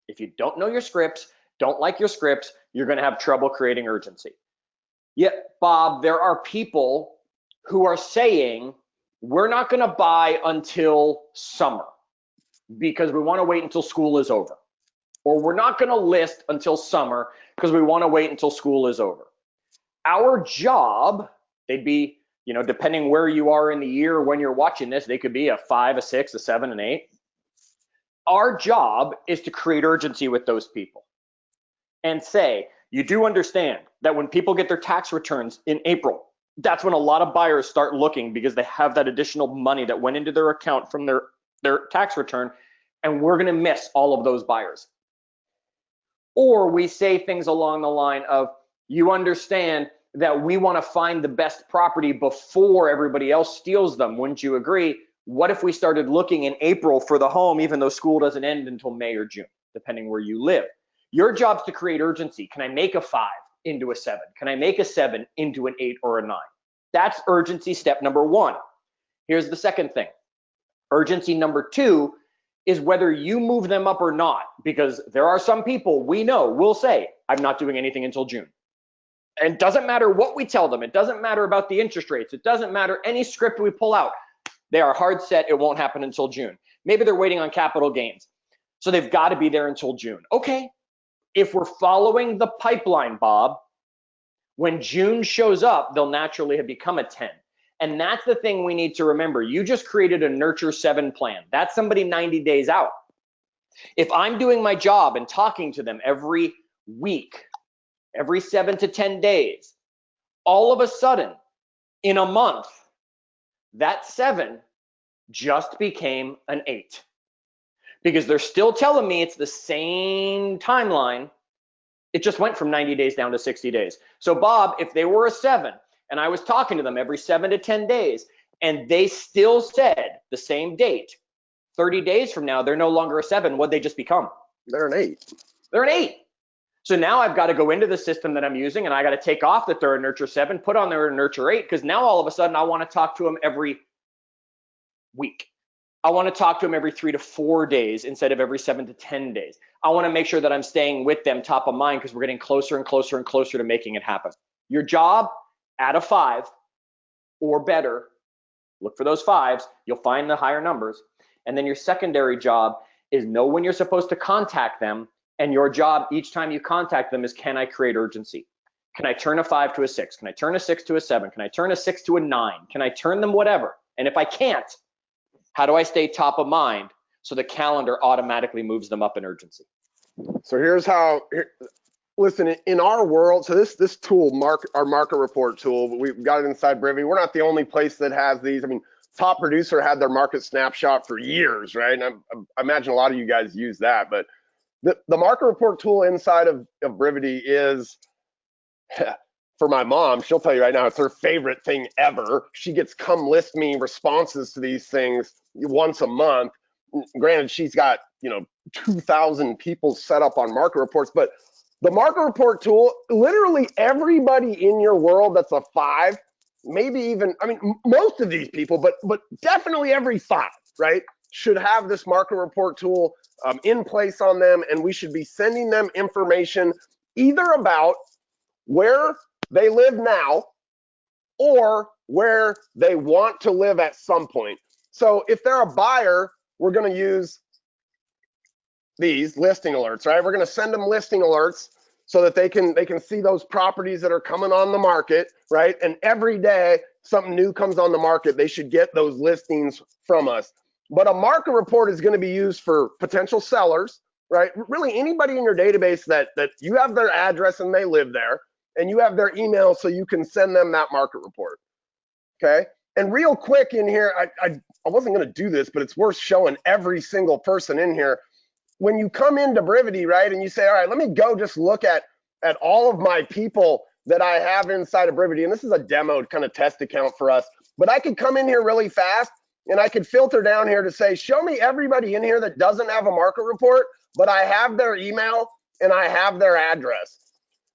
If you don't know your scripts, don't like your scripts, you're gonna have trouble creating urgency. Yet, Bob, there are people who are saying, we're not gonna buy until summer because we wanna wait until school is over. Or we're not gonna list until summer because we wanna wait until school is over. Our job, they'd be, depending where you are in the year when you're watching this, they could be a 5, a 6, a 7, an 8. Our job is to create urgency with those people and say, you do understand that when people get their tax returns in April, that's when a lot of buyers start looking because they have that additional money that went into their account from their tax return, and we're gonna miss all of those buyers. Or we say things along the line of, you understand that we want to find the best property before everybody else steals them. Wouldn't you agree? What if we started looking in April for the home, even though school doesn't end until May or June, depending where you live? Your job's to create urgency. Can I make a 5 into a 7? Can I make a 7 into an 8 or a 9? That's urgency step number 1. Here's the second thing. Urgency number 2 is whether you move them up or not, because there are some people we know will say, I'm not doing anything until June. And it doesn't matter what we tell them. It doesn't matter about the interest rates. It doesn't matter any script we pull out. They are hard set. It won't happen until June. Maybe they're waiting on capital gains. So they've got to be there until June. Okay. If we're following the pipeline, Bob, when June shows up, they'll naturally have become a 10. And that's the thing we need to remember. You just created a nurture 7 plan. That's somebody 90 days out. If I'm doing my job and talking to them every week, every 7 to 10 days, all of a sudden, in a month, that 7 just became an 8. Because they're still telling me it's the same timeline. It just went from 90 days down to 60 days. So Bob, if they were a 7, and I was talking to them every 7 to 10 days, and they still said the same date, 30 days from now, they're no longer a 7, what'd they just become? They're an 8. They're an 8. So now I've got to go into the system that I'm using, and I got to take off that they're a nurture 7, put on their nurture 8, because now all of a sudden I want to talk to them every week. I want to talk to them every 3 to 4 days instead of every 7 to 10 days. I want to make sure that I'm staying with them top of mind because we're getting closer and closer and closer to making it happen. Your job, add a 5 or better. Look for those 5s. You'll find the higher numbers. And then your secondary job is know when you're supposed to contact them. And your job each time you contact them is, can I create urgency? Can I turn a 5 to a 6? Can I turn a 6 to a 7? Can I turn a 6 to a 9? Can I turn them whatever? And if I can't, how do I stay top of mind so the calendar automatically moves them up in urgency? So here's how, listen, in our world, so this tool, our market report tool, we've got it inside Brivy. We're not the only place that has these. I mean, Top Producer had their market snapshot for years, right? And I imagine a lot of you guys use that. But the market report tool inside of Brivity is, for my mom, she'll tell you right now, it's her favorite thing ever. She gets come list me responses to these things once a month. Granted, she's got 2,000 people set up on market reports, but the market report tool, literally everybody in your world that's a 5, maybe even, I mean, most of these people, but definitely every 5, right, should have this market report tool in place on them, and we should be sending them information either about where they live now or where they want to live at some point. So if they're a buyer, we're going to use these listing alerts, right? We're going to send them listing alerts so that they can see those properties that are coming on the market, right? And every day something new comes on the market, they should get those listings from us. But a market report is going to be used for potential sellers, right? Really anybody in your database that you have their address and they live there, and you have their email so you can send them that market report, okay? And real quick in here, I wasn't going to do this, but it's worth showing every single person in here. When you come into Brivity, right, and you say, all right, let me go just look at all of my people that I have inside of Brivity, and this is a demoed kind of test account for us, but I could come in here really fast, and I could filter down here to say, show me everybody in here that doesn't have a market report, but I have their email and I have their address.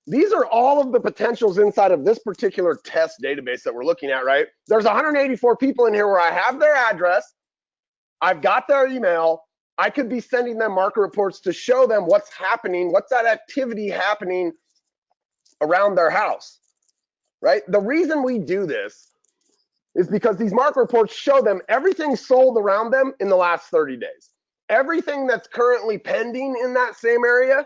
These are all of the potentials inside of this particular test database that we're looking at, right? There's 184 people in here where I have their address, I've got their email, I could be sending them market reports to show them what's happening, what's that activity happening around their house, right? The reason we do this is because these market reports show them everything sold around them in the last 30 days, everything that's currently pending in that same area,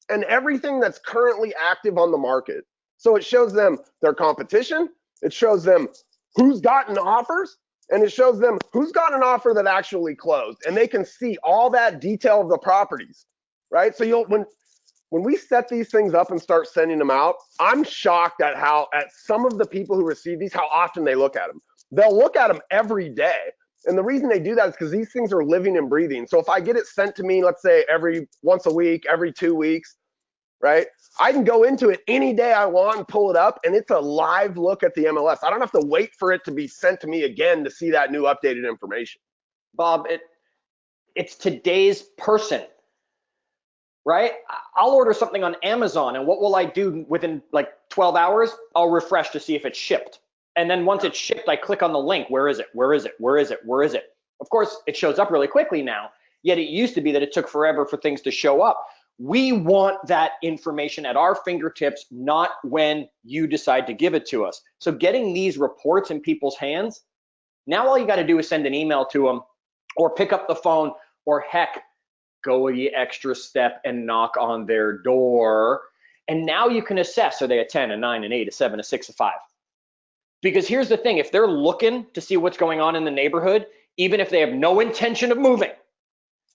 and everything that's currently active on the market. So it shows them their competition, it shows them who's gotten offers, and it shows them who's got an offer that actually closed, and they can see all that detail of the properties, right? So when we set these things up and start sending them out, I'm shocked at some of the people who receive these, how often they look at them. They'll look at them every day. And the reason they do that is because these things are living and breathing. So if I get it sent to me, let's say once a week, every 2 weeks, right? I can go into it any day I want and pull it up, and it's a live look at the MLS. I don't have to wait for it to be sent to me again to see that new updated information. Bob, it's today's person, right? I'll order something on Amazon, and what will I do within like 12 hours? I'll refresh to see if it's shipped. And then once it's shipped, I click on the link. Where is it? Where is it? Where is it? Where is it? Of course, it shows up really quickly now, yet it used to be that it took forever for things to show up. We want that information at our fingertips, not when you decide to give it to us. So getting these reports in people's hands, now all you got to do is send an email to them or pick up the phone, or heck, go the extra step and knock on their door. And now you can assess, are they a 10, a 9, an 8, a 7, a 6, a 5? Because here's the thing, if they're looking to see what's going on in the neighborhood, even if they have no intention of moving,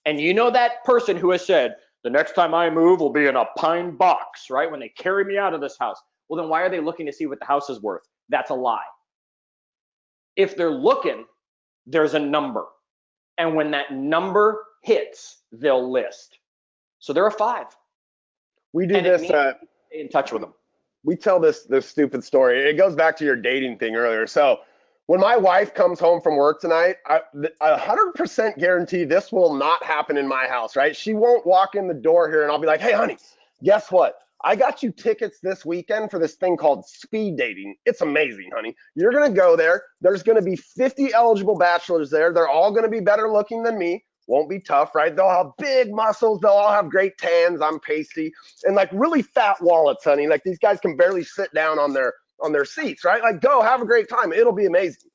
and you know that person who has said, the next time I move will be in a pine box, right? When they carry me out of this house. Well, then why are they looking to see what the house is worth? That's a lie. If they're looking, there's a number. And when that number hits, they'll list. So they're a 5. We do this. Stay in touch with them. We tell this stupid story. It goes back to your dating thing earlier. So when my wife comes home from work tonight, I 100% guarantee this will not happen in my house, right? She won't walk in the door here and I'll be like, hey, honey, guess what? I got you tickets this weekend for this thing called speed dating. It's amazing, honey. You're going to go there. There's going to be 50 eligible bachelors there. They're all going to be better looking than me. Won't be tough, right? They'll have big muscles. They'll all have great tans. I'm pasty. And like really fat wallets, honey. Like these guys can barely sit down on their seats, right? Like go have a great time. It'll be amazing.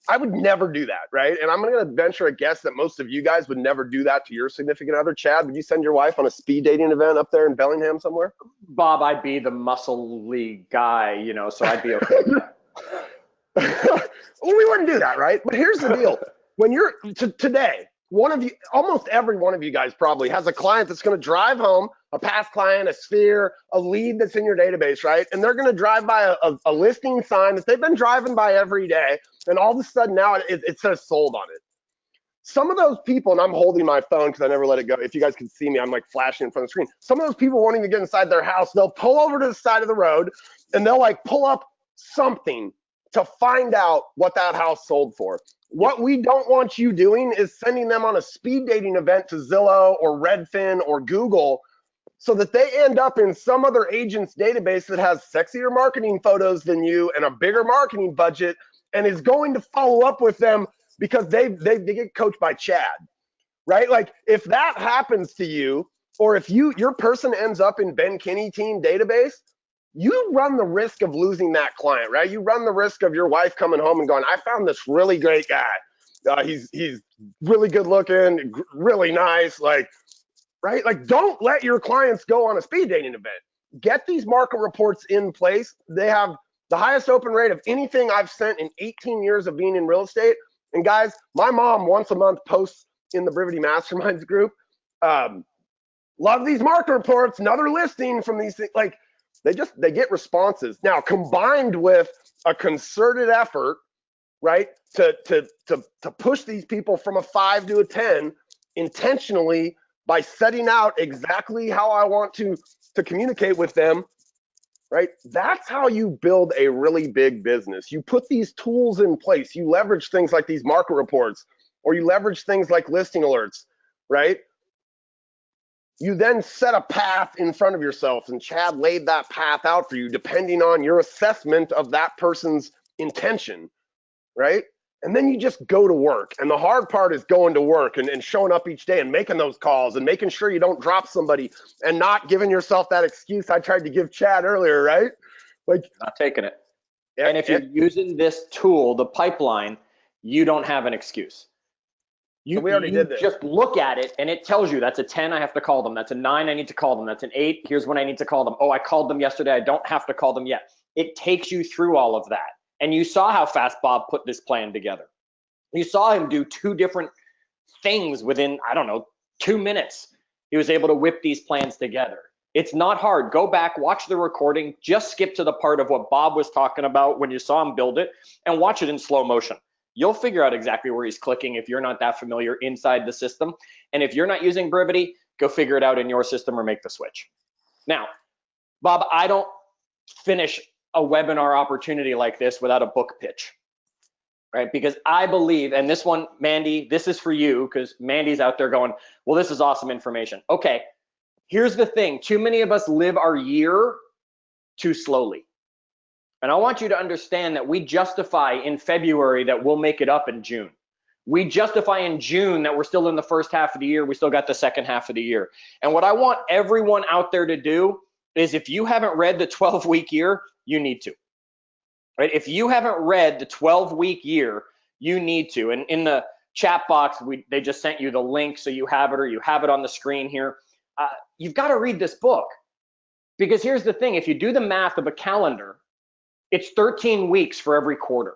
I would never do that, right? And I'm going to venture a guess that most of you guys would never do that to your significant other. Chad, would you send your wife on a speed dating event up there in Bellingham somewhere? Bob, I'd be the muscly guy, so I'd be okay with that. Well, we wouldn't do that, right? But here's the deal. When you're today, one of you, almost every one of you guys probably has a client that's going to drive home a past client, a sphere, a lead that's in your database, right? And they're going to drive by a listing sign that they've been driving by every day. And all of a sudden now it says sold on it. Some of those people, and I'm holding my phone because I never let it go. If you guys can see me, I'm like flashing in front of the screen. Some of those people wanting to get inside their house, they'll pull over to the side of the road and they'll like pull up something to find out what that house sold for. What we don't want you doing is sending them on a speed dating event to Zillow or Redfin or Google so that they end up in some other agent's database that has sexier marketing photos than you and a bigger marketing budget and is going to follow up with them because they get coached by Chad, right? Like if that happens to you, or if your person ends up in Ben Kinney team database, you run the risk of losing that client, right? You run the risk of your wife coming home and going, I found this really great guy. He's really good looking, really nice, like, right? Like don't let your clients go on a speed dating event. Get these market reports in place. They have the highest open rate of anything I've sent in 18 years of being in real estate. And guys, my mom once a month posts in the Brivity Masterminds group, love these market reports, another listing from these things. Like they get responses. Now, combined with a concerted effort, right, to push these people from a 5 to a 10 intentionally by setting out exactly how I want to communicate with them, right? That's how you build a really big business. You put these tools in place. You leverage things like these market reports, or you leverage things like listing alerts, right? You then set a path in front of yourself, and Chad laid that path out for you depending on your assessment of that person's intention, right? And then you just go to work. And the hard part is going to work and showing up each day and making those calls and making sure you don't drop somebody and not giving yourself that excuse I tried to give Chad earlier, right? Like not taking it. And if you're using this tool, the pipeline, you don't have an excuse. So we already did this. Just look at it and it tells you that's a 10, I have to call them. That's a 9, I need to call them. That's an 8, here's when I need to call them. Oh, I called them yesterday, I don't have to call them yet. It takes you through all of that. And you saw how fast Bob put this plan together. You saw him do 2 different things within, I don't know, 2 minutes. He was able to whip these plans together. It's not hard. Go back, watch the recording, just skip to the part of what Bob was talking about when you saw him build it, and watch it in slow motion. You'll figure out exactly where he's clicking if you're not that familiar inside the system. And if you're not using Brivity, go figure it out in your system or make the switch. Now, Bob, I don't finish a webinar opportunity like this without a book pitch, right? Because I believe, and this one, Mandy, this is for you, because Mandy's out there going, well, this is awesome information. Okay, here's the thing. Too many of us live our year too slowly. And I want you to understand that we justify in February that we'll make it up in June. We justify in June that we're still in the first half of the year. We still got the second half of the year. And what I want everyone out there to do is if you haven't read the 12-week year, you need to, right? If you haven't read the 12-week year, you need to. And in the chat box, they just sent you the link so you have it, or you have it on the screen here. You've got to read this book, because here's the thing. If you do the math of a calendar, it's 13 weeks for every quarter.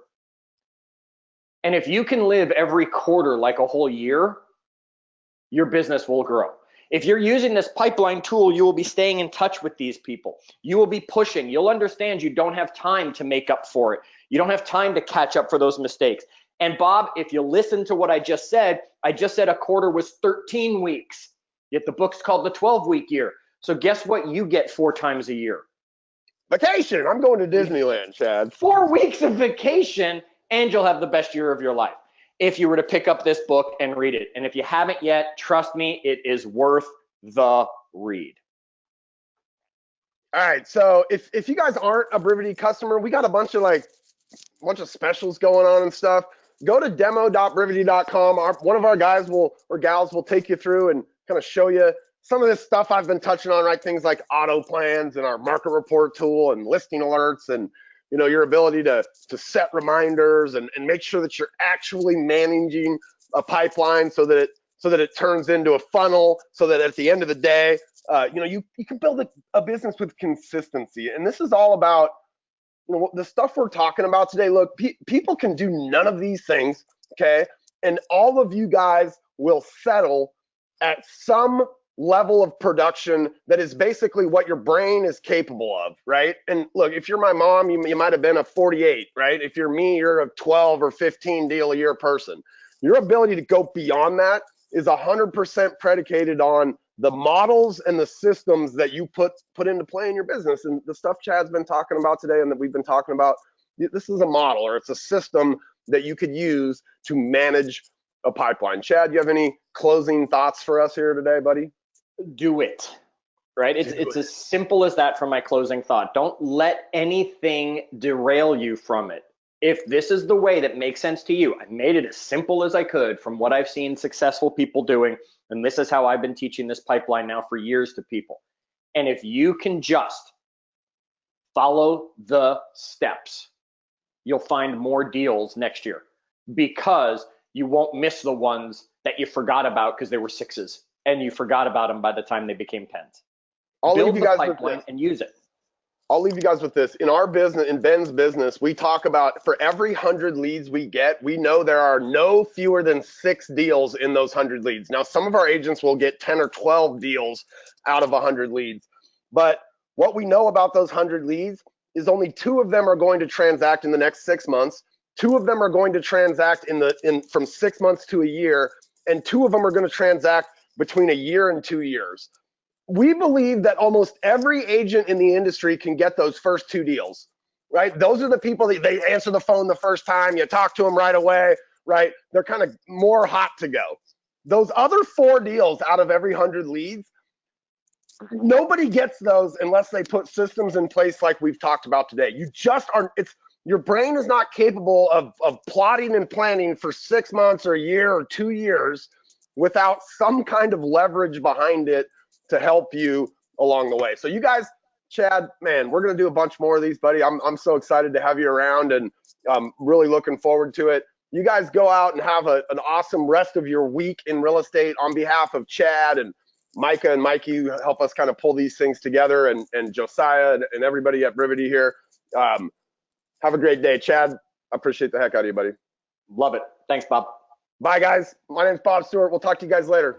And if you can live every quarter like a whole year, your business will grow. If you're using this pipeline tool, you will be staying in touch with these people. You will be pushing. You'll understand you don't have time to make up for it. You don't have time to catch up for those mistakes. And Bob, if you listen to what I just said a quarter was 13 weeks. Yet the book's called the 12-week year. So guess what you get 4 times a year? Vacation. I'm going to Disneyland, Chad. 4 weeks of vacation, and you'll have the best year of your life if you were to pick up this book and read it. And if you haven't yet, trust me, it is worth the read. All right, so if you guys aren't a Brivity customer, we got a bunch of specials going on and stuff. Go to demo.brivity.com. One of our guys or gals will take you through and kind of show you some of this stuff I've been touching on, right? Things like auto plans and our market report tool and listing alerts, and your ability to set reminders and make sure that you're actually managing a pipeline so that it turns into a funnel, so that at the end of the day, you can build a business with consistency. And this is all about the stuff we're talking about today. Look, people can do none of these things, okay? And all of you guys will settle at some level of production that is basically what your brain is capable of, right? And look, if you're my mom, you might have been a 48, right? If you're me, you're a 12 or 15 deal a year person. Your ability to go beyond that is 100% predicated on the models and the systems that you put into play in your business. And the stuff Chad's been talking about today and that we've been talking about, this is a model, or it's a system that you could use to manage a pipeline. Chad, you have any closing thoughts for us here today, buddy? Do it. Right? It's as simple as that for my closing thought. Don't let anything derail you from it. If this is the way that makes sense to you, I made it as simple as I could from what I've seen successful people doing, and this is how I've been teaching this pipeline now for years to people. And if you can just follow the steps, you'll find more deals next year, because you won't miss the ones that you forgot about because they were 6s, and you forgot about them by the time they became 10s. Build the pipeline and use it. I'll leave you guys with this. In our business, in Ben's business, we talk about for every 100 leads we get, we know there are no fewer than 6 deals in those 100 leads. Now, some of our agents will get 10 or 12 deals out of 100 leads. But what we know about those 100 leads is only 2 of them are going to transact in the next 6 months. 2 of them are going to transact from 6 months to a year, and 2 of them are going to transact between a year and 2 years. We believe that almost every agent in the industry can get those first 2 deals, right? Those are the people that they answer the phone the first time, you talk to them right away, right? They're kind of more hot to go. Those other 4 deals out of every 100 leads, nobody gets those unless they put systems in place like we've talked about today. You just aren't, your brain is not capable of plotting and planning for 6 months or a year or 2 years without some kind of leverage behind it to help you along the way. So you guys, Chad, man, we're going to do a bunch more of these, buddy. I'm so excited to have you around, and I'm really looking forward to it. You guys go out and have an awesome rest of your week in real estate. On behalf of Chad and Micah and Mikey, who help us kind of pull these things together, and Josiah and everybody at Brivity here. Have a great day. Chad, I appreciate the heck out of you, buddy. Love it. Thanks, Bob. Bye, guys. My name's Bob Stewart. We'll talk to you guys later.